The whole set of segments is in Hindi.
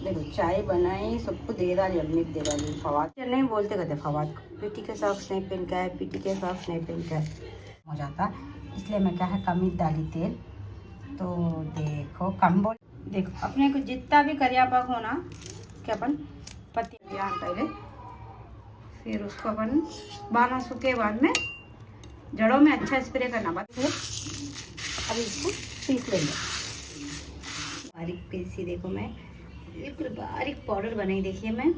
देखो चाय बनाई, सबको दे डाली, अम्मी को दे डाली। फवाद नहीं बोलते कहते फवाद को पीटी के सॉक्स नहीं पहन का है, पीटी के सॉक्स नहीं पहन का है हो जाता, इसलिए मैं क्या है कम ही डाली तेल। तो देखो कम बोल, देखो अपने को जितना भी करिया पाक होना क्या अपन पत्ती यहाँ पहले, फिर उसको अपन बाना सूखे बाद में जड़ों में अच्छा स्प्रे करना, बाद फिर अभी इसको पीस लेंगे बारीक पीसी। देखो मैं ये पूरा बारीक पाउडर बनाई, देखिए मैं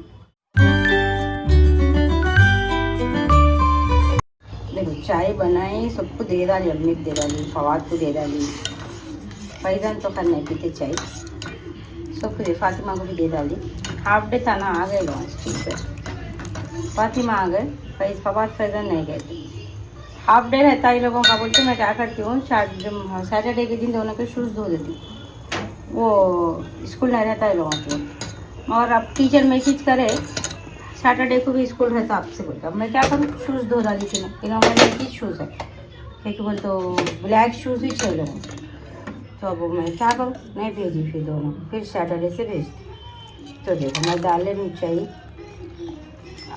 देखो चाय बनाई, सबको दे डाली, अम्मी को दे डाली, फवाद को दे डाली। फैजान तो खैर नहीं पीते चाय, सबको दे, फातिमा को भी दे डाली। हाफ डे था ना, आ गए लोग स्कूल से, फातिमा आ गए, फवाद फैजान नहीं गए थे। हाफ डे रहता है लोगों का, बोलते मैं क्या करती हूँ सैटरडे के दिन दोनों के शूज़ धो देती हूँ, वो स्कूल नहीं रहता है लोगों को। और अब टीचर मैसेज करे सैटरडे को भी स्कूल रहता आपसे, बोलता अब मैं क्या करूँ, शूज़ धो डाली थी ना, इन लोगों में एक शूज़ है, क्योंकि बोल तो ब्लैक शूज़ ही चाहिए लोगों, तो अब मैं क्या करूँ, नहीं भेजी फिर दोनों, फिर सैटरडे से भेजती। तो देखो मैं डाल लेनी चाहिए,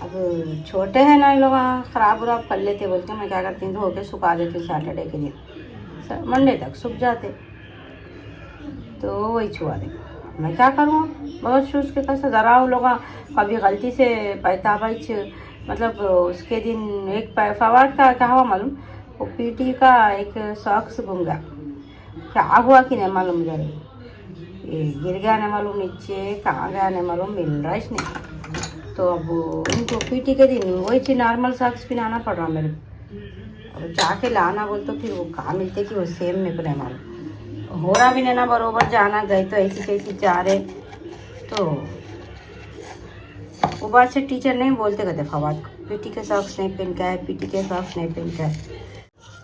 अब छोटे हैं ना, इन लोग ख़राब वराब कर लेते, बोलते मैं क्या करती हूँ धो के सुखा देती हूँ सैटरडे के दिन, मंडे तक सूख जाते, तो वही छुआ दे। मैं क्या करूँ, बहुत शूज़ के कैसे ज़रा वो लोग कभी गलती से पैताबाई मतलब उसके दिन एक फवाद का क्या हुआ मालूम, वो पीटी का एक सॉक्स गुम गया, क्या हुआ कि नहीं मालूम, जरा ये गिर गया नहीं मालूम, नीचे कहाँ गया नहीं मालूम, मिल रहा है इसने। तो अब उनको पीटी के दिन वही चीज़ नॉर्मल सॉक्स पहनाना पड़ रहा मेरे को, अब जाके लाना बोल तो फिर वो कहाँ मिलते कि वो सेम मेरे को नहीं मालूम, हो रहा भी नहीं ना बरोबर, जाना गए तो ऐसी कैसी जा रहे, तो वो बात से टीचर नहीं बोलते कहते फवाद को पीटी के सॉक्स नहीं पहन का है, पीटी के सॉक्स नहीं पहन का है।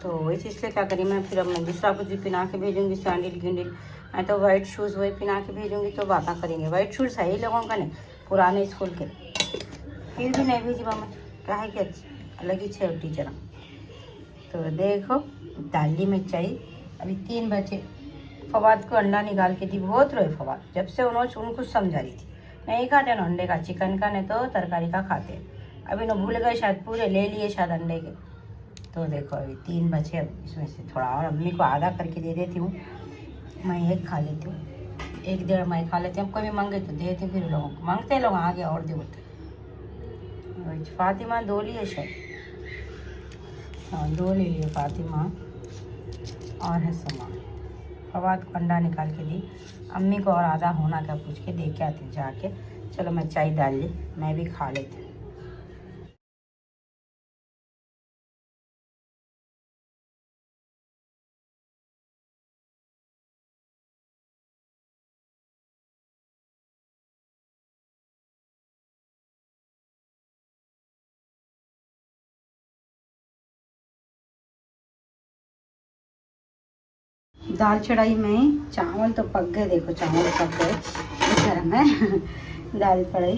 तो वही चीज़ क्या करी मैं, फिर अब मैं दूसरा कुछ भी पहना के भेजूँगी, सैंडल गिंडल, मैं तो वाइट शूज़ वही पहना के भेजूँगी, तो बातें करेंगे। वाइट शूज़ है ही लोगों का नहीं, पुराने स्कूल के, फिर भी नहीं भेजी मैं, क्या है कि अलग ही छे टीचर। तो देखो दाली में चाहिए, अभी 3 बजे फवाद को अंडा निकाल के दी, बहुत रोए फवाद, जब से उन्होंने उनको समझा रही थी नहीं खाते ना अंडे का, चिकन का नहीं तो तरकारी का खाते, अभी ना भूल गए शायद, पूरे ले लिए शायद अंडे के। तो देखो अभी 3 बचे, अब इसमें से थोड़ा और अम्मी को आधा करके दे देती हूँ, मैं एक खा लेती हूँ, 1-1.5 मैं खा लेती हूँ, कोई भी मांगे तो देती हूँ, फिर लोगों को मांगते लोग आगे और दे बोलते। फातिमा 2 लिए शायद, हाँ 2 ले लिए फातिमा, और है समा। फवाद को अंडा निकाल के दी, अम्मी को और आधा होना क्या पूछ के दे के आती हूँ जाके। चलो मैं चाय डाल ली, मैं भी खा लेती हूँ। दाल चढ़ाई में, चावल तो पक गए, देखो चावल पक गए, इस तरह मैं दाल चढ़ाई,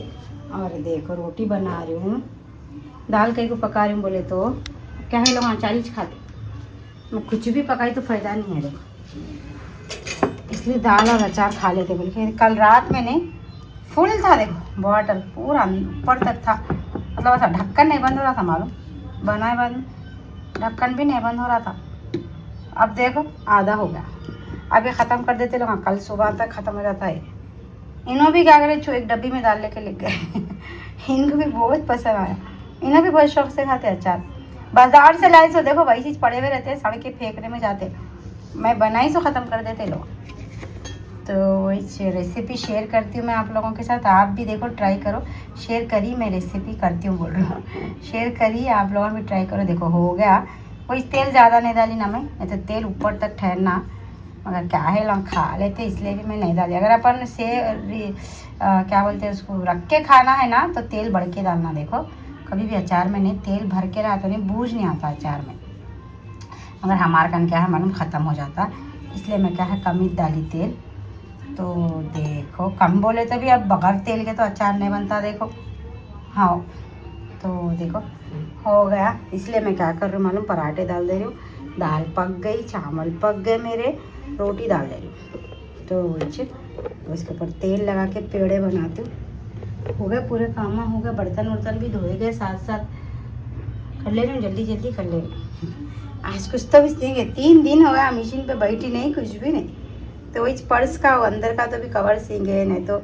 और देखो रोटी बना रही हूँ। दाल कहीं को पका रही हूँ बोले तो क्या है, लोग अचारी खाते, मैं कुछ भी पकाई तो फ़ायदा नहीं है देखो, इसलिए दाल और अचार खा लेते बोले कि कल रात में नहीं फुल था, देखो बॉटल पूरा ऊपर तक था, मतलब ऐसा ढक्कन नहीं बंद हो रहा था मालूम, बनाए बाद में ढक्कन भी नहीं बंद हो रहा था। अब देखो आधा हो गया, अभी ख़त्म कर देते लोग, कल सुबह तक ख़त्म हो जाता है। इन्हों भी क्या करे, एक डब्बी में डाल लेके लिख गए इनको भी बहुत पसंद आया, इन्हें भी बहुत शौक से खाते अचार। बाजार से लाए सो देखो वही चीज़ पड़े हुए रहते, सड़क के फेंकने में जाते, मैं बनाई सो ख़त्म कर देते लोग। तो वही रेसिपी शेयर करती हूँ मैं आप लोगों के साथ, आप भी देखो ट्राई करो, शेयर करी मैं रेसिपी करती हूँ बोल रही हूँ, शेयर करी आप लोगों भी ट्राई करो। देखो हो गया, कोई तेल ज़्यादा नहीं डाली ना मैं, नहीं तो तेल ऊपर तक ठहरना, मगर क्या है लोग खा लेते इसलिए भी मैं नहीं डाली। अगर अपन से क्या बोलते हैं उसको रख के खाना है ना, तो तेल बढ़ के डालना। देखो कभी भी अचार में नहीं तेल भर के रहा तो नहीं, बूझ नहीं आता अचार में, मगर हमारे कन क्या है मालूम ख़त्म हो जाता, इसलिए मैं क्या है कम ही डाली तेल। तो देखो कम बोले तो भी अब बगैर तेल के तो अचार नहीं बनता, देखो हाँ। तो देखो हो गया, इसलिए मैं क्या कर रही हूँ मालूम, पराठे डाल दे रही हूँ, दाल पक गई, चावल पक गए मेरे, रोटी डाल दे रही हूँ। तो तो इसके ऊपर तेल लगा के पेड़े बनाती हूँ। हो गए पूरे काम हो गए, बर्तन वर्तन भी धोए गए, साथ साथ कर ले रही हूँ, जल्दी जल्दी कर ले रही हूँ। आज कुछ तो भी सीखेंगे, 3 दिन हो गया मशीन पे बैठी नहीं, कुछ भी नहीं। तो वही पर्स का अंदर का तो भी कवर सींगे, नहीं तो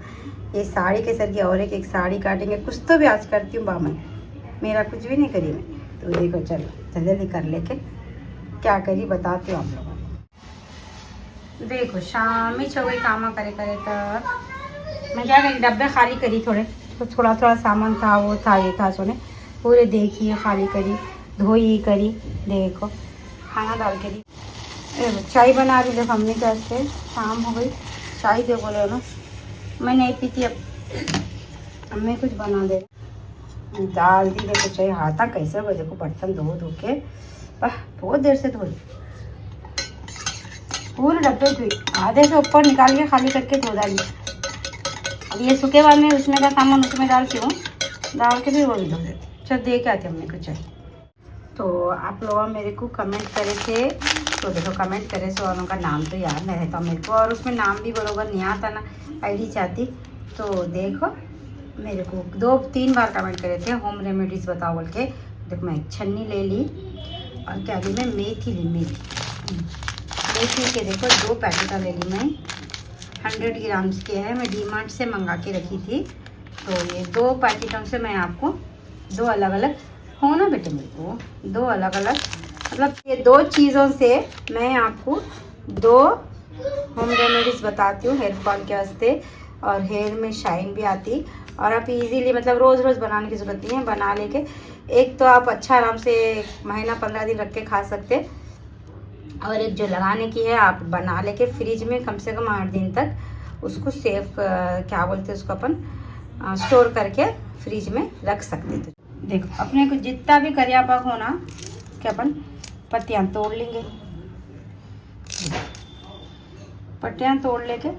ये साड़ी के सर की और एक साड़ी काटेंगे, कुछ तो भी आज करती हूँ बामन, मेरा कुछ भी नहीं करी मैं। तो देखो चलो जल्दी जल्दी कर लेके क्या करी बताती हूँ आप लोगों को। देखो शाम ही छो गई काम करे करे, तो मैं क्या करी डब्बे खाली करी थोड़े, तो थोड़ा थोड़ा सामान था, वो था ये था सोने, पूरे देखिए खाली करी, धोई करी। देखो खाना डाल के दी, चाय बना रही। देखो हमने कैसे शाम हो गई, चाय दे बोले ना, मैं नहीं पीती अब मैं कुछ बना दे। दाल दी, देखो चाय हाथा कैसे हो, देखो बर्तन धो धो के बहुत देर से धोई, पूरे डब्बे धोई, आधे से ऊपर निकाल के खाली करके धो डाली। अब ये सूखे बाद में उसमें का सामान उसमें डालती हूँ, डाल के भी वो भी धो देती। चल दे के आते हमने कुछ। तो आप लोग मेरे को कमेंट करे थे, तो देखो कमेंट करे सो वालों का नाम तो याद नहीं रहता मेरे को, और उसमें नाम भी बरोबर नहीं आता ना, आईडी चाहती। तो देखो मेरे को 2-3 बार कमेंट करे थे होम रेमेडीज़ बताओ बोल के। देखो मैं एक छन्नी ले ली, और क्या ली मैं, मेथी ली, मेथी के देखो 2 पैकेट ले ली मैं, 100 ग्राम्स के है, मैं डीमार्ट से मंगा के रखी थी। तो ये 2 पैकेटों से मैं आपको 2 अलग अलग हो ना बेटे, मेरे को 2 अलग अलग, मतलब ये 2 चीज़ों से मैं आपको 2 होम रेमेडीज़ बताती हूँ हेयर फॉल के वास्ते, और हेयर में शाइन भी आती, और आप इजीली मतलब रोज़ रोज़ बनाने की ज़रूरत नहीं है, बना लेके एक तो आप अच्छा आराम से महीना 15 दिन रख के खा सकते, और एक जो लगाने की है आप बना लेके फ्रिज में कम से कम 8 दिन तक उसको सेव क्या बोलते हैं उसको अपन स्टोर करके फ्रिज में रख सकते। तो देखो अपने को जितना भी करिया पाक होना क्या अपन पत्तियाँ तोड़ लेंगे, पत्तियाँ तोड़ लेके,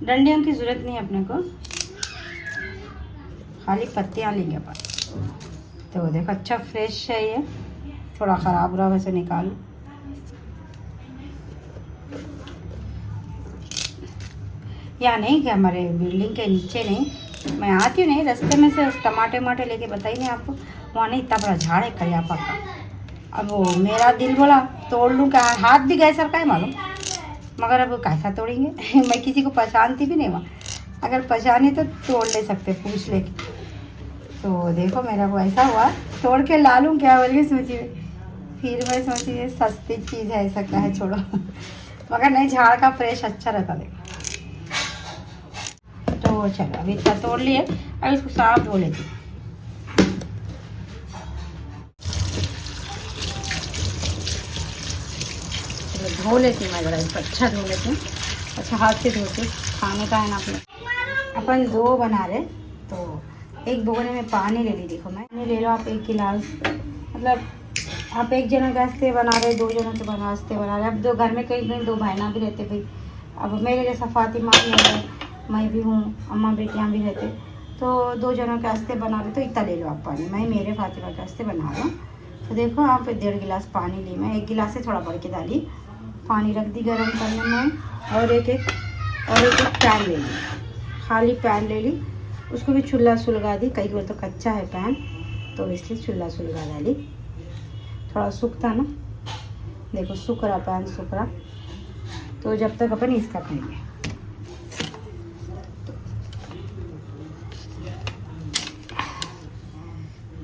डंडियों की ज़रूरत नहीं अपने को, खाली पत्तियाँ लेंगे अपन। तो देखो अच्छा फ्रेश है ये, थोड़ा ख़राब रहा वैसे निकाल, या नहीं कि हमारे बिल्डिंग के नीचे नहीं, मैं आती हूँ नहीं रास्ते में से टमाटे वमाटे लेके, बताई नहीं आपको, वहाँ नहीं इतना बड़ा झाड़ है करियापा का। अब वो मेरा दिल बोला तोड़ लूँ, क्या हाथ भी गए सर का है मालूम, मगर अब कैसा तोड़ेंगे मैं किसी को पहचानती भी नहीं वहाँ, अगर पहचानी तो तोड़ ले सकते पूछ लेके। तो देखो मेरा वो ऐसा हुआ, तोड़ के ला लूँ क्या बोल के सोची, फिर मैं सोची सस्ती चीज़ है ऐसा क्या है छोड़ो मगर नहीं, झाड़ का फ्रेश अच्छा रहता देखो। तो चलो अभी इतना तोड़ लिए, अब इसको साफ धो लेती हूँ। चलो धो लेती हूँ मैं ज़रा इसको, अच्छा धो लेती हूँ, अच्छा हाथ से धोती हूँ, खाने का है ना अपने। अपन 2 बना रहे, तो एक भगोने में पानी ले ली, देखो मैं ले लो आप 1 गिलास, मतलब आप 1 जना गैस से बना रहे, 2 जना तो वास्ते बना रहे। अब 2 घर में कई 2 बहना भी रहते भाई, अब मेरे जैसा फातिमा भी है, मैं भी हूँ, अम्मा बेटियाँ भी रहते, तो 2 जनों के वास्ते बना रहे, तो इतना ले लो आप पानी, मैं मेरे फातिमा के वास्ते बना रहा हूँ। तो देखो आप 1.5 गिलास पानी ली मैं, 1 गिलास से थोड़ा बढ़ के डाली, पानी रख दी गर्म करने में, और एक पैन ले ली, खाली पैन ले ली, उसको भी चूल्हा सुलगा दी, कई बार तो कच्चा है पैन, तो इसलिए चूल्हा सुलगा डाली, थोड़ा सूखता ना, देखो सूख रहा पैन, सूख रहा। तो जब तक अपन इसका करेंगे,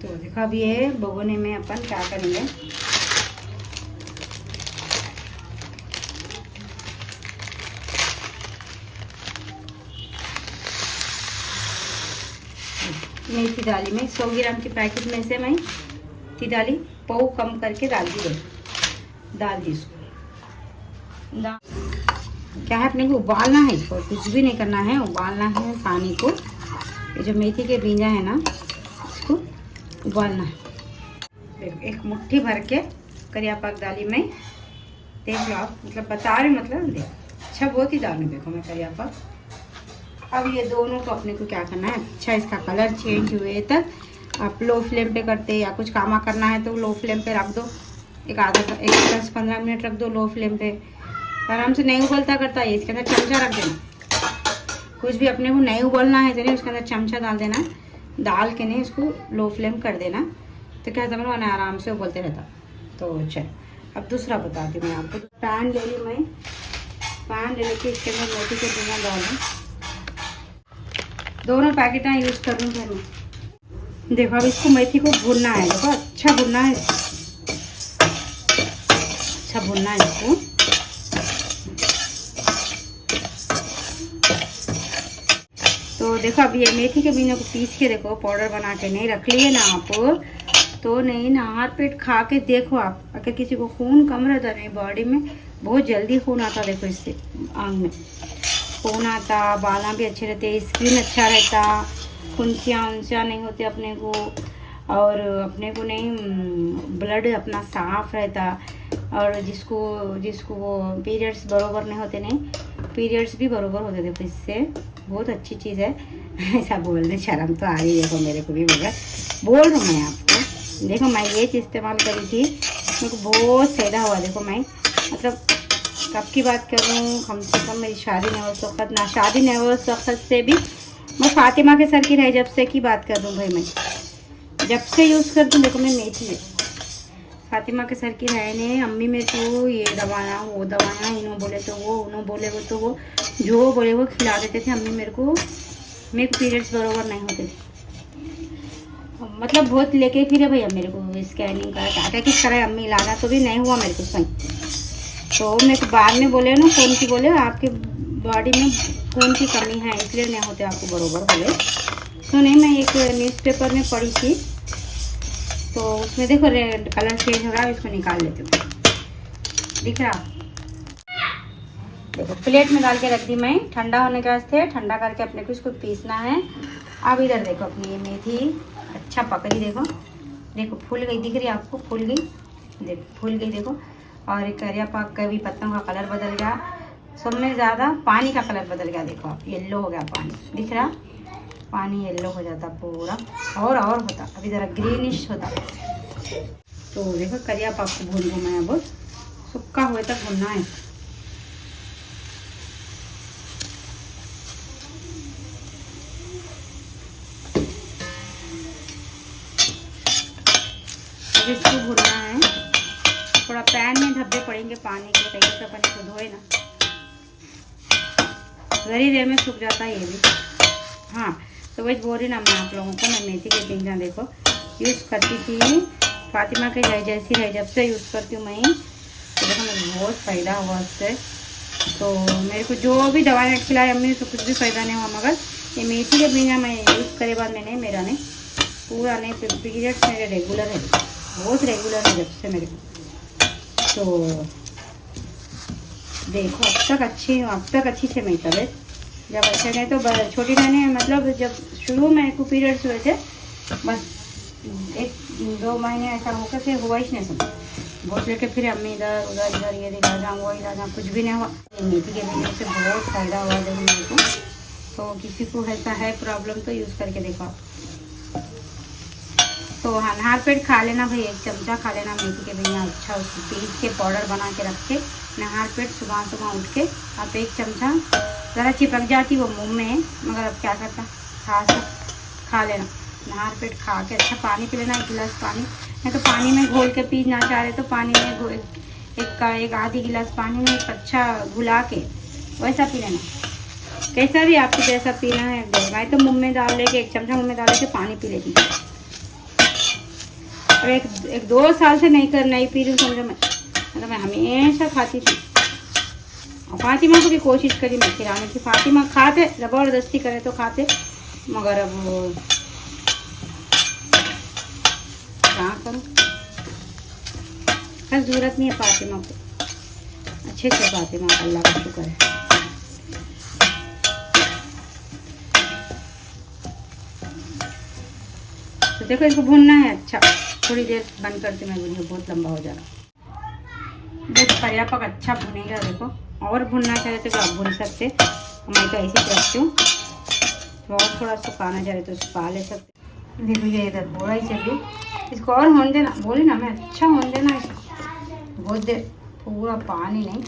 तो देखो अब ये भगोने में अपन क्या करेंगे, मेथी डाली मैं 100 ग्राम के पैकेट में से, मैं मेथी डाली, पाव कम करके डाल दी इसको, क्या है अपने को उबालना है, इसको कुछ भी नहीं करना है, उबालना है पानी को, ये जो मेथी के बीजा है ना इसको उबालना है। देखो 1 मुट्ठी भर के करिया पाक डाली मैं, देख लो आप, मतलब बता रहे मतलब देखो अच्छा बहुत ही डालू, देखो मैं करिया पाक। अब ये दोनों को अपने को क्या करना है, अच्छा इसका कलर चेंज हुए तक आप लो फ्लेम पे करते, या कुछ कामा करना है तो लो फ्लेम पे रख दो, एक 10-15 मिनट रख दो लो फ्लेम पे, आराम से नहीं उबलता करता है, इसके अंदर चमचा रख देना, कुछ भी अपने को नहीं उबलना है तो नहीं उसके अंदर चमचा डाल देना, डाल के नहीं उसको लो फ्लेम कर देना, तो क्या होता है आराम से उबलते रहता। तो चल अब दूसरा बताती हूँ मैं आपको। पैन ले ली मैं, पैन ले लेके इसके अंदर मेथी के बिना डाल दूँ, दोनों पैकेट यूज़ कर लूँ घर में। देखो अब इसको मेथी को भूनना है, देखो अच्छा भूनना है, अच्छा भूनना है इसको। तो देखो अब ये मेथी के बिना को पीस के देखो पाउडर बना के नहीं रख लिए ना आप, तो नहीं नहार पेट खा के देखो आप। अगर किसी को खून कम रहता नहीं बॉडी में, बहुत जल्दी खून आता, देखो इससे आंग में खून आता, बाला भी अच्छे रहते, स्किन अच्छा रहता, फुंसियाँ उनसियाँ नहीं होते अपने को, और अपने को नहीं ब्लड अपना साफ रहता। और जिसको वो पीरियड्स बरोबर नहीं होते नहीं, पीरियड्स भी बरोबर होते थे इससे, बहुत अच्छी चीज़ है। ऐसा बोलने शर्म तो आ रही है देखो मेरे को भी, मगर बोल रहा हूँ मैं आपको। देखो मैं ये चीज़ इस्तेमाल करी थी, मेरे को बहुत फ़ायदा हुआ। देखो मैं मतलब कब की बात कर रही हूँ, कम से कम मेरी शादी नहीं हो वक्त ना, शादी नहीं हो वक्त से भी मैं फातिमा के सर की रहे जब से की बात कर दूँ भाई, मैं जब से यूज़ करती हूँ। देखो मैं मेथी है, फातिमा के सर की रहे ने अम्मी मेरे को ये दवाना वो दवाना, इन्हों बोले तो वो, उन्हों बोले वो तो वो, जो बोले वो खिला देते थे अम्मी मेरे को पीरियड्स बरोबर नहीं होते थे। मतलब बहुत लेके फिरे भैया मेरे को, स्कैनिंग करा क्या क्या किस तरह अम्मी इलाजा तो भी नहीं हुआ मेरे को सही। तो मेरे को बाद में बोले ना कौन की बोले आपके बॉडी में खून की कमी है इसलिए नहीं होते आपको बरोबर बोले। तो नहीं मैं एक न्यूज़पेपर में पढ़ी थी, तो उसमें देखो रेड कलर चेंज हो रहा है, इसको निकाल लेती हूँ। दिख रहा देखो, प्लेट में डाल के रख दी मैं, ठंडा होने के वास्ते, ठंडा करके अपने को इसको पीसना है। अब इधर देखो अपनी ये मेथी अच्छा पकड़ी, देखो देखो फूल गई, दिख रही है आपको, फूल गई, देखो फूल गई देखो। और एक करिया पाक का भी पत्तों का कलर बदल गया, सब में ज़्यादा पानी का कलर बदल गया, देखो आप येल्लो हो गया पानी, दिख रहा पानी येल्लो हो जाता पूरा, और होता अभी ज़रा ग्रीनिश होता। तो देखो करिया पाक को भून लूँ मैं, अब सूखा हुए तक भूनना है। इसको भूनना है, थोड़ा पैन में धब्बे पड़ेंगे पानी के, कहीं से पानी को धोए ना, जरी देर में सूख जाता है ये भी। हाँ तो वही बोल रही ना मैं आप लोगों को, मैं मेथी के पिंजा देखो यूज़ करती थी, फातिमा के जैसी रहे जब से यूज़ करती हूँ मैं, तो देखो मुझे बहुत फ़ायदा हुआ उससे। तो मेरे को जो भी दवाई खिलाई अम्मी से कुछ भी फ़ायदा नहीं हुआ, मगर ये मेथी के पिंजा मैं यूज़ करे बाद मैंने मेरा नहीं पूरा नहीं, पीरियड्स मेरे रेगुलर है, बहुत रेगुलर है जब से मेरे को। तो देखो अब तक अच्छी थी मेरी तबीयत, जब अच्छे नहीं तो छोटी रहने मतलब जब शुरू में को पीरियड्स हुए थे, बस 1-2 महीने ऐसा होकर से हुआ ही नहीं सब, बहुत लेके फिर अम्मी इधर उधर ये दिखा जाऊँ वो इधर जाऊँ, कुछ भी नहीं हुआ। मेथी के बिना से बहुत फ़ायदा हुआ देखो मेरे को। तो किसी को ऐसा है प्रॉब्लम तो यूज़ करके देखो आप। तो नहार पेट खा लेना भाई, 1 चमचा खा लेना मेथी के बिना, अच्छा उसको पीस के पाउडर बना के रख के नहार पेट सुबह उठ के आप 1 चमचा, ज़रा चिपक जाती वो मुंह में, मगर अब क्या करता खा लेना नहार पेट, खा के अच्छा पानी पी लेना, 1 गिलास पानी, नहीं तो पानी में घोल के पीना चाह रहे तो पानी में एक आधी गिलास पानी में अच्छा घुला के वैसा पी लेना, कैसा भी आपको जैसा पीना है। मैं तो मुँह में डाल लेके 1 चमचा मुँह में डाल के पानी पी लेती। और एक 2 साल से नहीं पी रही हूँ समझो मैं, मतलब मैं हमेशा खाती थी, और फातिमा को भी कोशिश करी मैं खिलाने की, फातिमा खाते ज़बरदस्ती करे तो खाते, मगर अब क्या करूँ, खैर ज़रूरत नहीं है फातिमा को, अच्छे से फातिमा अल्लाह का शुक्र है। तो देखो इसको भूनना है अच्छा, थोड़ी देर बंद करती मैं, वीडियो बहुत लंबा हो जाएगा। देखो करिया पाक अच्छा भुनेगा, देखो और भुनना चाहते तो आप भून सकते, मैं तो ऐसे ही रखती हूँ, तो और थोड़ा सुखाना चाहे तो सुखा ले सकते। देखो ये इधर बोला ही चलिए, इसको और होने देना, बोली ना मैं अच्छा होने देना इसको बहुत देर, पूरा पानी नहीं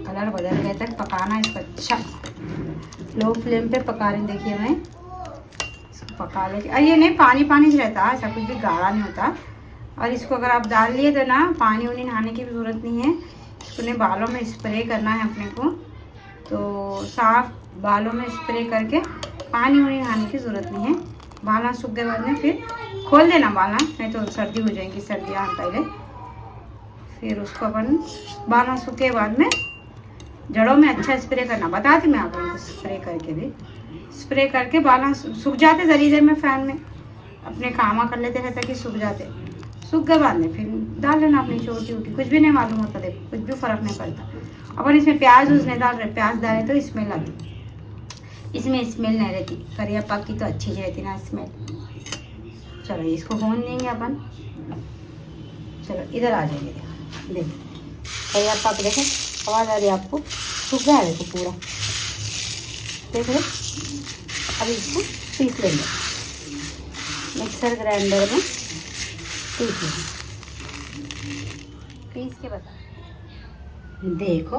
कलर बदल गए तक पकाना इसको अच्छा। लो फ्लेम पे पका रही, देखिए मैं इसको पका लेके। और ये नहीं पानी पानी से रहता, ऐसा कुछ भी गाढ़ा नहीं होता। और इसको अगर आप डाल लिए तो ना पानी उनी नहाने की भी ज़रूरत नहीं है। इसको ने बालों में स्प्रे करना है अपने को, तो साफ बालों में स्प्रे करके पानी उनी नहाने की ज़रूरत नहीं है। बाला सूख गए बाद में फिर खोल देना बाला, नहीं तो सर्दी हो जाएगी, सर्दियाँ पहले। फिर उसको अपन बाला सूखे बाद में जड़ों में अच्छा स्प्रे करना, बताती मैं आप लोगों को। स्प्रे करके भी, स्प्रे करके बाला सूख जाते जरी देर में, फैन में अपने कामा कर लेते रहते कि सूख जाते। सूख गए बाद में फिर डाल लेना अपनी छोटी उटी, कुछ भी नहीं मालूम होता, देखो कुछ भी फ़र्क नहीं पड़ता। अपन इसमें प्याज उसने डाल रहे, प्याज डाले तो स्मेल आती, इसमें स्मेल नहीं रहती। करिया पाक की तो अच्छी रहती ना स्मेल। चलो इसको भून देंगे अपन। चलो इधर आ जाइए, देखो करिया पाक, देखें आवाज़ आ रही है आपको, सूख गया है देखो पूरा, देख लो। अभी इसको पीस लेंगे, मिक्सर ग्राइंडर में पीस लेंगे। पीस के बता, देखो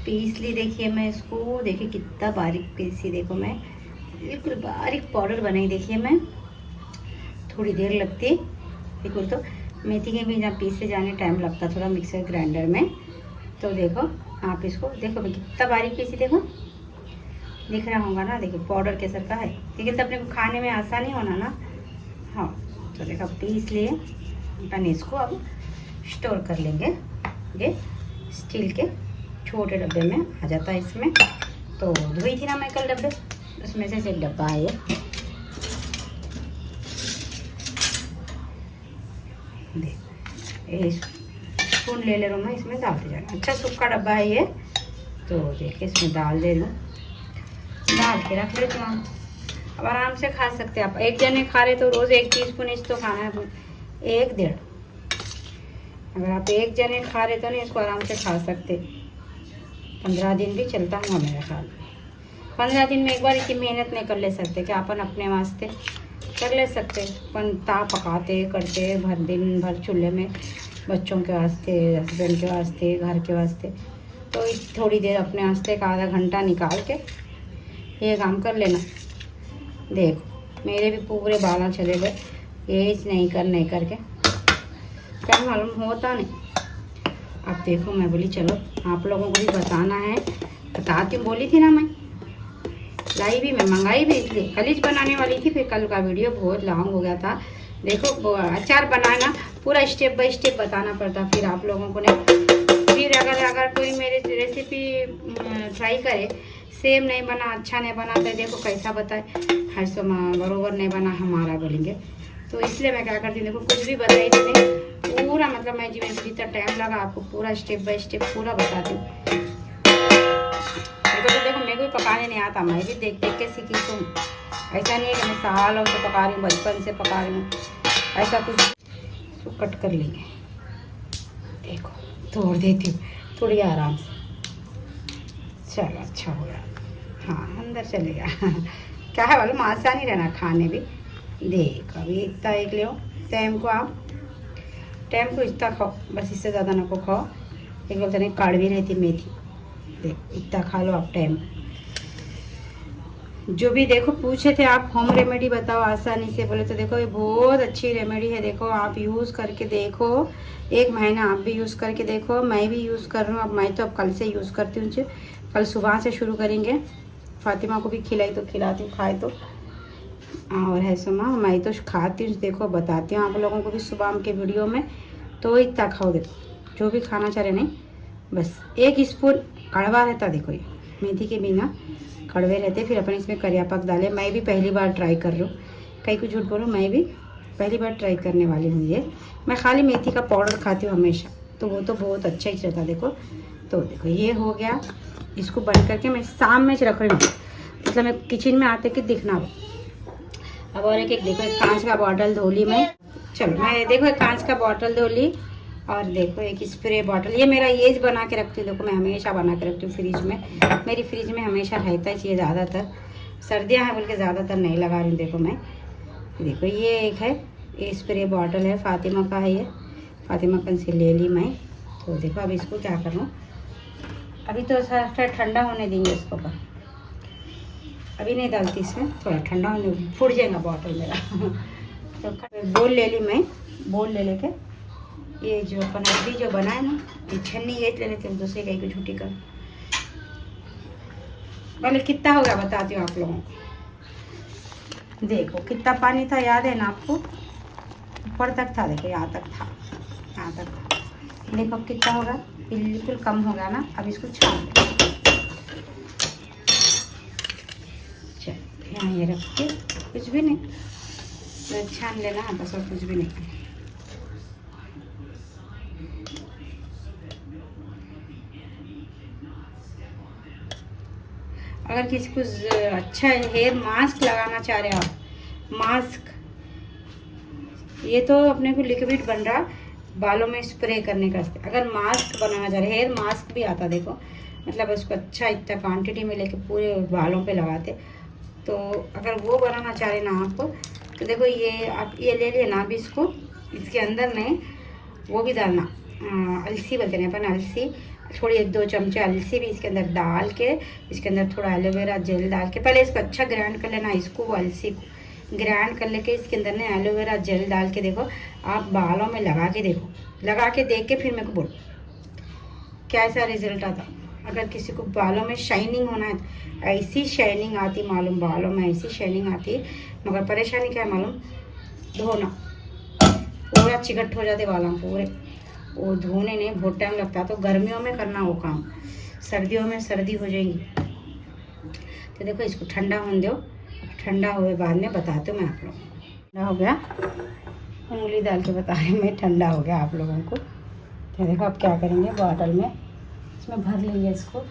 पीस ली। देखिए मैं इसको, देखिए कितना बारीक पीसी, देखो मैं बिल्कुल बारीक पाउडर बनाई। देखिए मैं, थोड़ी देर लगती बिल्कुल, तो मेथी के भी जहाँ पीसे जाने टाइम लगता थोड़ा मिक्सर ग्राइंडर में। तो देखो आप इसको, देखो मैं कितना बारीक पीसी, देखो दिख रहा होगा ना, देखो पाउडर कैसा का है। देखिए तो अपने को खाने में आसानी होना ना। हाँ तो देखो पीस लिए अपन, इसको अब स्टोर कर लेंगे। ये स्टील के छोटे डब्बे में आ जाता है इसमें। तो धोई थी ना मैं कल डब्बे, उसमें से एक डब्बा है ये। देख स्पून ले ले रहा हूँ मैं, इसमें डालते जाना। अच्छा सूखा डब्बा है ये, तो देखिए इसमें डाल दे दूँ, डाल के रख लेते हूँ। अब आराम से खा सकते हैं आप। एक जने खा रहे तो रोज़ 1 टीस्पून इस तो खाना है, 1-1.5। अगर आप एक जने खा रहे तो नहीं इसको आराम से खा सकते। 15 दिन भी चलता हूँ मेरा ख्याल। 15 दिन में एक बार इतनी मेहनत नहीं कर ले सकते कि अपन अपने वास्ते कर ले सकते। अपन ता पकाते करते भर दिन भर चूल्हे में, बच्चों के वास्ते, हस्बैंड के वास्ते, घर के वास्ते। तो थोड़ी देर अपने वास्ते एक आधा घंटा निकाल के ये काम कर लेना। देखो मेरे भी पूरे बाल चले गए, ये नहीं करके, क्या मालूम होता नहीं। अब देखो मैं बोली चलो आप लोगों को भी बताना है, बताती हूँ। बोली थी ना मैं, लाई भी, मैं मंगाई भी, इसलिए कल ही बनाने वाली थी। फिर कल का वीडियो बहुत लॉन्ग हो गया था। देखो अचार बनाना पूरा स्टेप बाय स्टेप बताना पड़ता फिर आप लोगों को नहीं। फिर अगर कोई मेरी रेसिपी ट्राई करे, सेम नहीं बना, अच्छा नहीं बना, तो देखो कैसा बताए, हर्षो बरोबर नहीं बना हमारा बोलेंगे। तो इसलिए मैं क्या करती हूँ, देखो कुछ भी बताई थी पूरा, मतलब मैं जितना जितना टाइम लगा आपको पूरा स्टेप बाय स्टेप पूरा बताती हूँ। तो देखो मेरे को भी पकाने नहीं आता, मैं भी देख देख के सीखी हूँ। ऐसा नहीं है कि मैं सालों से पका रही हूँ, बचपन से पका रही हूँ, ऐसा कुछ। तो कट कर लेंगे, देखो तोड़ देती हूँ थोड़ी आराम से। चलो अच्छा हो गया, हाँ अंदर चले गया। क्या है मालूम, आसानी रहना खाने भी। देख अभी इतना एक ले टाइम को, आप टाइम को इतना खाओ, बस इससे ज़्यादा ना को खाओ। एक बोलते नहीं कड़वी रहती मेथी, देख इतना खा लो आप टाइम। जो भी देखो पूछे थे आप होम रेमेडी बताओ आसानी से, बोले तो देखो ये बहुत अच्छी रेमेडी है। देखो आप यूज़ करके देखो, 1 महीना आप भी यूज़ करके देखो। मैं भी यूज़ कर रहा हूँ अब, मैं तो अब कल से यूज़ करती हूँ। कल सुबह से शुरू करेंगे। फातिमा को भी खिलाई तो खिलाती हूँ, खाए तो। और है सुमा, मैं तो खाती हूँ, देखो बताती हूँ आप लोगों को भी सुबह के वीडियो में। तो इतना खाओ, देखो जो भी खाना चाह रहे नहीं, बस 1 स्पून कड़वा रहता। देखो ये मेथी के बिना कड़वे रहते। फिर अपन इसमें करिया पाक डाले। मैं भी पहली बार ट्राई कर रही हूँ, कहीं को झूठ बोलूँ, मैं भी पहली बार ट्राई करने वाली हूँ ये। मैं खाली मेथी का पाउडर खाती हूँ हमेशा, तो वो तो बहुत अच्छा ही रहता। देखो तो देखो ये हो गया। इसको बंद करके मैं शाम में रख रही हूँ, मतलब मैं किचन में आते कि दिखना हो। अब और एक देखो एक कांच का बॉटल धो ली मैं। चलो मैं देखो एक कांच का बॉटल धो ली, और देखो एक स्प्रे बॉटल। ये मेरा येज बना के रखती हूँ, देखो मैं हमेशा बना के रखती हूँ फ्रिज में। मेरी फ्रिज में हमेशा रहता है चाहिए, ज़्यादातर सर्दियाँ हैं बोल के ज़्यादातर नहीं लगा रही हूँ। देखो मैं, देखो ये एक है, ये स्प्रे बॉटल है, फातिमा का है ये, फातिमा कन से ले ली मैं। तो देखो अब इसको क्या कर रहा हूँ, अभी तो थोड़ा ठंडा होने देंगे इसको, पर अभी नहीं डालती इसमें, थोड़ा ठंडा होने, फूट जाएगा बॉटल मेरा। तो बोल ले ली मैं, बोल ले लेके ये जो अपन अभी जो बनाए ना, ये छन्नी ये ले लेते हैं, दूसरे कहीं को झूठी कर। पहले कितना होगा बताती हूँ आप लोगों को। देखो कितना पानी था, याद है ना आपको? ऊपर तक था, देखो यहाँ तक था, यहाँ तक था। देखो अब कितना होगा, बिल्कुल कम हो गया ना। अब इसको छान लो, चल यहाँ ये रख के, कुछ भी नहीं, तो छान लेना बस, और कुछ भी नहीं। अगर किसी को अच्छा हेयर मास्क लगाना चाह रहे हो आप, मास्क, ये तो अपने को लिक्विड बन रहा बालों में स्प्रे करने का। अगर मास्क बनाना चाह रहे, हेयर मास्क भी आता देखो, मतलब उसको अच्छा इतना क्वांटिटी में लेके पूरे बालों पे लगाते, तो अगर वो बनाना चाह रहे ना आप, तो देखो ये आप ये ले लेना। अभी इसको, इसके अंदर में वो भी डालना, अलसी बोलते हैं अपन, अलसी, थोड़ी 1-2 चमचे अलसी भी इसके अंदर डाल के, इसके अंदर थोड़ा एलोवेरा जेल डाल के, पहले इसको अच्छा ग्राइंड कर लेना। इसको अलसी को ग्राइंड कर लेके इसके अंदर ना एलोवेरा जेल डाल के देखो, आप बालों में लगा के देखो, लगा के देख के फिर मेरे को बोलो कैसा रिजल्ट आता। अगर किसी को बालों में शाइनिंग होना है, ऐसी शाइनिंग आती मालूम, बालों में ऐसी शाइनिंग आती, मगर परेशानी क्या है मालूम, धोना, पूरा चिकट हो जाते बालों पूरे, वो धोने नहीं बहुत टाइम लगता। तो गर्मियों में करना वो काम, सर्दियों में सर्दी हो जाएगी। तो देखो इसको ठंडा होने दो, ठंडा हुए बाद में बताते हूँ मैं आप लोगों को। ठंडा हो गया, उंगली डाल के बता रही मैं, ठंडा हो गया आप लोगों को। तो देखो अब क्या करेंगे, बॉटल में इसमें भर लेंगे इसको।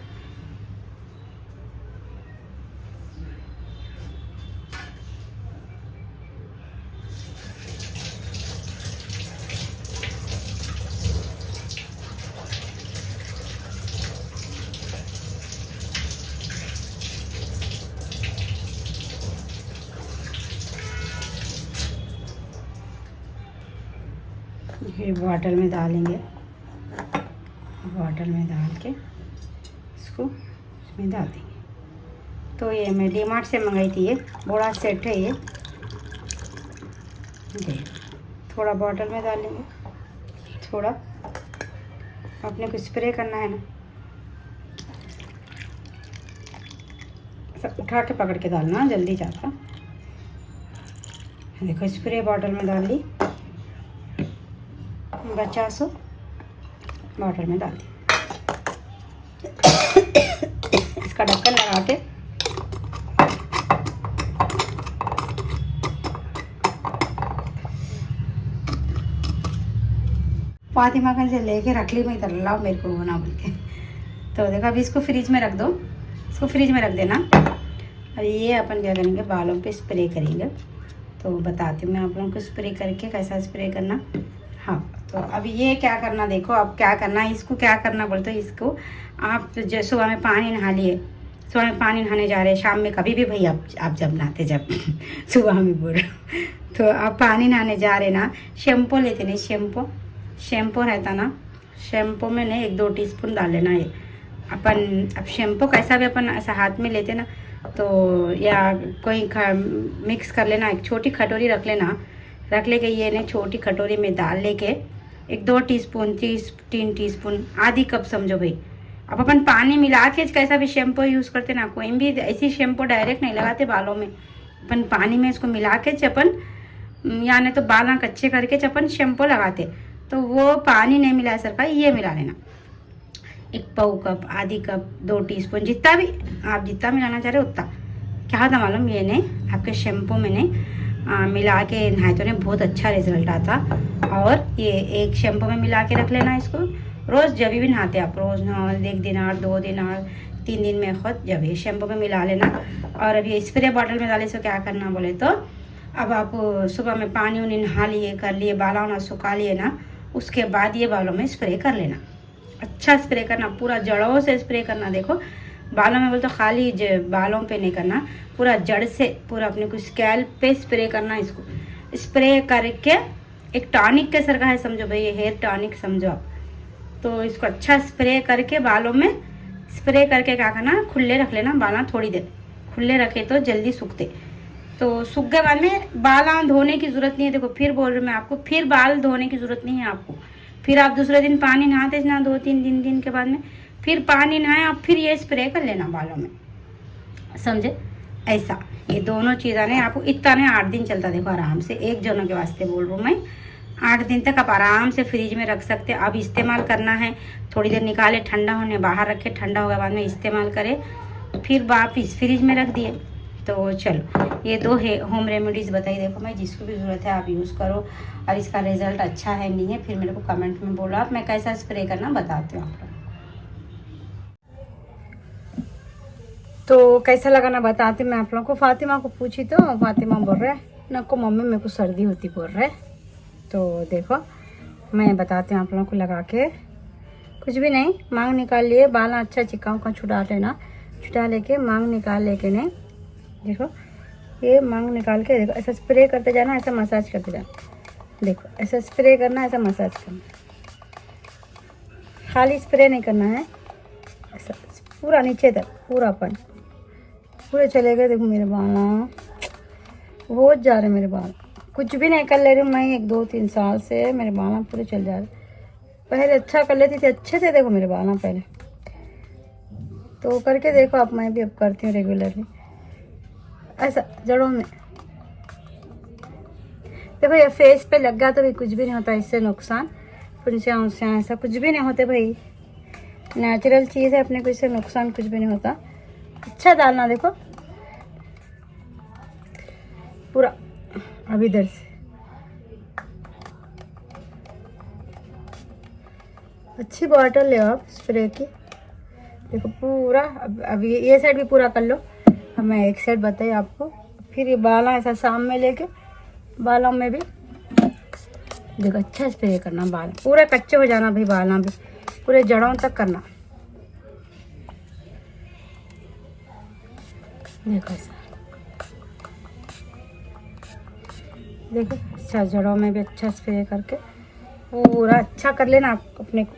फिर बॉटल में डालेंगे, बॉटल में डाल के इसको इसमें डाल देंगे। तो ये मैं डीमार्ट से मंगाई थी, ये बड़ा सेट है ये। थोड़ा बॉटल में डालेंगे, थोड़ा अपने को स्प्रे करना है ना, सब उठा के पकड़ के डालना, जल्दी जाता। देखो स्प्रे बॉटल में डाल दी, 50 बॉटल में डाल दी। इसका ढक्कन लगा के फातिमा गंज से लेके रख ली, मैं इधर लाओ मेरे को होना बोल के। तो देखो अभी इसको फ्रिज में रख दो, इसको फ्रिज में रख देना। अब ये अपन क्या करेंगे, बालों पे स्प्रे करेंगे। तो बताती हूँ मैं आप लोगों को स्प्रे करके कैसा स्प्रे करना। हाँ, तो अभी ये क्या करना, देखो अब क्या करना, इसको क्या करना बोलते हो, इसको आप जो सुबह में पानी नहा लिए, सुबह में पानी नहाने जा रहे हैं, शाम में कभी भी भाई आप जब नहाते, जब सुबह में बोल रहे, तो आप पानी नहाने जा रहे ना, शैम्पू लेते नहीं, शैम्पू रहता ना, शैम्पू में नहीं 1-2 टीस्पून डाल लेना। ये अपन अब शैम्पू कैसा भी अपन ऐसा हाथ में लेते ना, तो या कोई मिक्स कर लेना, एक छोटी कटोरी रख लेना, रख लेके ये ने छोटी कटोरी में डाल लेके 1-2 टीस्पून, 3 टीस्पून, आधी कप समझो भाई। अब अपन पानी मिला के कैसा भी शैम्पू यूज़ करते ना, कोई भी ऐसी शैम्पू डायरेक्ट नहीं लगाते बालों में, अपन पानी में इसको मिला के चपन, यानी तो बाल कच्चे करके चपन शैम्पू लगाते, तो वो पानी नहीं मिला सर का, ये मिला लेना, 1 पाव कप, आधी कप, 2 टीस्पून, जितना भी आप जितना मिलाना चाह रहे हो उतना। क्या था मालूम, ये ने आपके शैम्पू में ने मिला के नहाए तो ने बहुत अच्छा रिजल्ट आता। और ये एक शैम्पू में मिला के रख लेना इसको, रोज़ जब भी नहाते आप, रोज़ नहा, 1 दिन और 2 दिन और 3 दिन में खुद जब ये शैम्पू में मिला लेना। और अब ये स्प्रे बॉटल में डाले, सो क्या करना बोले तो, अब आप सुबह में पानी उनी नहा लिए, कर लिए, बाला ना सुखा लिए ना, उसके बाद ये बालों में स्प्रे कर लेना, अच्छा स्प्रे करना, पूरा जड़ों से स्प्रे करना। देखो बालों में बोल तो खाली बालों पे नहीं करना, पूरा जड़ से, पूरा अपने को स्कैल्प पे स्प्रे करना। इसको स्प्रे करके एक टॉनिक के सर का है समझो भाई, ये हेयर टॉनिक समझो आप। तो इसको अच्छा स्प्रे करके बालों में स्प्रे करके क्या करना, खुले रख लेना बाल, थोड़ी देर खुले रखे तो जल्दी सूखते। तो सूख गए बाद में बाल धोने की ज़रूरत नहीं है। देखो फिर बोल रही हूँ मैं आपको, फिर बाल धोने की ज़रूरत नहीं है आपको। फिर आप दूसरे दिन पानी नहाते ना, 2-3 दिन के बाद में फिर पानी नहाए, आप फिर ये स्प्रे कर लेना बालों में, समझे। ऐसा ये दोनों चीज़ें ने आपको इतना ने 8 दिन चलता। देखो आराम से, एक जनों के वास्ते बोल रहा हूँ मैं, 8 दिन तक आप आराम से फ्रिज में रख सकते। अब इस्तेमाल करना है, थोड़ी देर निकाले, ठंडा होने बाहर रखे, ठंडा होगा बाद में इस्तेमाल करें, फिर वापिस फ्रिज में रख दिए। तो चलो ये 2 है होम रेमेडीज़ बताई। देखो मैं, जिसको भी ज़रूरत है आप यूज़ करो, और इसका रिजल्ट अच्छा है नहीं है फिर मेरे को कमेंट में बोलो आप, मैं कैसा स्प्रे करना बताती हूँ आप लोग। तो कैसा लगा ना बताती मैं आप लोगों को। फातिमा को पूछी तो फातिमा बोल रहे ना को मम्मी मेरे को सर्दी होती बोल रहे। तो देखो मैं बताती हूँ आप लोगों को लगा के, कुछ भी नहीं, मांग निकाल लिए, बाल अच्छा चिक्का का छुटा लेना, छुटा लेके मांग निकाल लेके नहीं, देखो ये मांग निकाल के देखो ऐसा स्प्रे करते जाना, ऐसा मसाज करते जाना। देखो ऐसा स्प्रे करना, ऐसा मसाज करना, खाली स्प्रे नहीं करना है, ऐसा पूरा नीचे तक पूरा अपन पूरे चले गए। देखो मेरे बाल बहुत जा रहे, मेरे बाल कुछ भी नहीं कर ले रही हूँ मैं, 1-2-3 साल से मेरे बाल पूरे चल जा रहे। पहले अच्छा कर लेती थी, अच्छे थे देखो मेरे बाल पहले, तो करके देखो आप, मैं भी अब करती हूँ रेगुलरली ऐसा जड़ों में। देखो ये फेस पे लग गया तो भी कुछ भी नहीं होता, इससे नुकसान फुंसियाँ उनसियाँ ऐसा कुछ भी नहीं होते भाई, नेचुरल चीज़ है, अपने को इससे नुकसान कुछ भी नहीं होता। अच्छा डालना, देखो पूरा अब इधर से अच्छी बॉटल ले आप स्प्रे की, देखो पूरा। अब ये साइड भी पूरा कर लो। अब मैं एक साइड बताई आपको, फिर ये बाला ऐसा शाम में लेके बालों में भी देखो अच्छा स्प्रे करना, बाल पूरे कच्चे हो जाना भाई, बालों भी पूरे जड़ों तक करना। देखो ऐसा, देखो अच्छा जड़ों में भी अच्छा स्प्रे करके पूरा अच्छा कर लेना। आप अपने को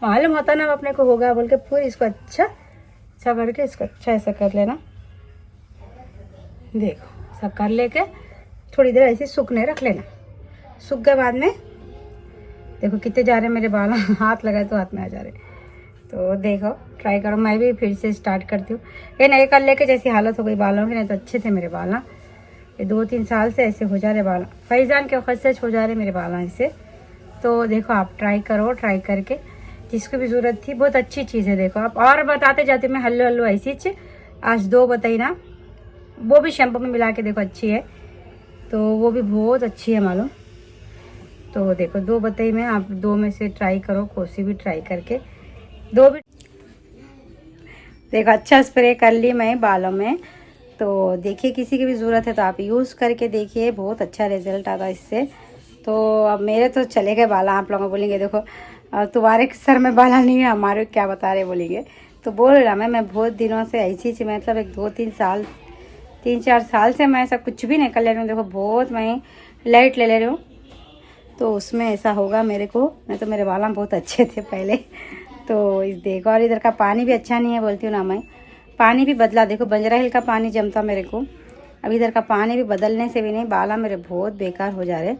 मालूम होता ना अपने को होगा बोल के, पूरी इसको अच्छा अच्छा करके इसको अच्छा ऐसा कर लेना। देखो सब कर लेके थोड़ी देर ऐसे सूखने रख लेना। सूख गए बाद में देखो कितने जा रहे मेरे बाल, हाथ लगाए तो हाथ में आ जा रहे। तो देखो ट्राई करो, मैं भी फिर से स्टार्ट करती हूँ। ये नहीं कर लेके जैसी हालत हो गई बालों की, नहीं तो अच्छे थे मेरे बाल। ये 2-3 साल से ऐसे हो जा रहे बाल, फैजान के वक्त से हो जा रहे मेरे बाल ऐसे। तो देखो आप ट्राई करो, ट्राई करके जिसको भी ज़रूरत थी, बहुत अच्छी चीज़ है। देखो आप और बताते जाते मैं हल्लो हल्लो ऐसी चीज आज 2 बताई ना, वो भी शैम्पू में मिला के देखो अच्छी है, तो वो भी बहुत अच्छी है मालूम। तो देखो 2 बताई मैं, आप 2 में से ट्राई करो, कोसी भी ट्राई करके 2 भी देखो अच्छा स्प्रे कर ली मैं बालों में। तो देखिए किसी की भी ज़रूरत है तो आप यूज़ करके देखिए, बहुत अच्छा रिजल्ट आता है इससे। तो अब मेरे तो चले गए बाला, आप लोगों बोलेंगे देखो तुम्हारे सर में बाला नहीं है, हमारे क्या बता रहे बोलेंगे। तो बोल रहा मैं बहुत दिनों से ऐसी चीज़, मतलब 1-2-3 साल 3-4 साल से मैं ऐसा कुछ भी नहीं कर ले रही हूँ। देखो बहुत मैं लाइट ले रही हूँ, तो उसमें ऐसा होगा मेरे को, नहीं तो मेरे बाल बहुत अच्छे थे पहले। तो इस देखो, और इधर का पानी भी अच्छा नहीं है बोलती हूँ ना मैं, पानी भी बदला। देखो बंजरा हिल का पानी जमता मेरे को, अब इधर का पानी भी बदलने से भी नहीं, बाला मेरे बहुत बेकार हो जा रहे।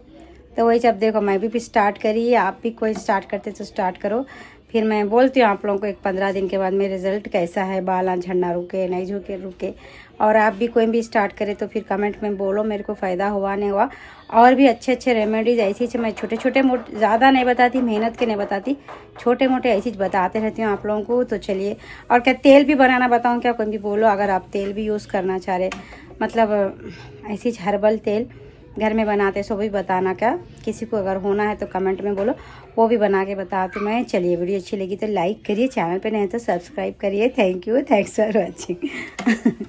तो वही जब देखो मैं भी स्टार्ट करी, आप भी कोई स्टार्ट करते तो स्टार्ट करो। फिर मैं बोलती हूँ आप लोगों को 15 दिन के बाद मेरे रिज़ल्ट कैसा है, बाल झड़ना रुके नहीं रुके। और आप भी कोई भी स्टार्ट करे तो फिर कमेंट में बोलो मेरे को फ़ायदा हुआ नहीं हुआ। और भी अच्छे अच्छे रेमेडीज़ ऐसी मैं छोटे मोटे ज़्यादा नहीं बताती, मेहनत के नहीं बताती, छोटे मोटे ऐसी बताते रहती हूँ आप लोगों को। तो चलिए, और क्या तेल भी बनाना बताऊँ क्या, कोई भी बोलो अगर आप तेल भी यूज़ करना चाह रहे, मतलब ऐसी हर्बल तेल घर में बनाते सो भी बताना, क्या किसी को अगर होना है तो कमेंट में बोलो, वो भी बना के बताती मैं। चलिए वीडियो अच्छी लगी तो लाइक करिए, चैनल पे नहीं तो सब्सक्राइब करिए। Thank you, thanks for watching.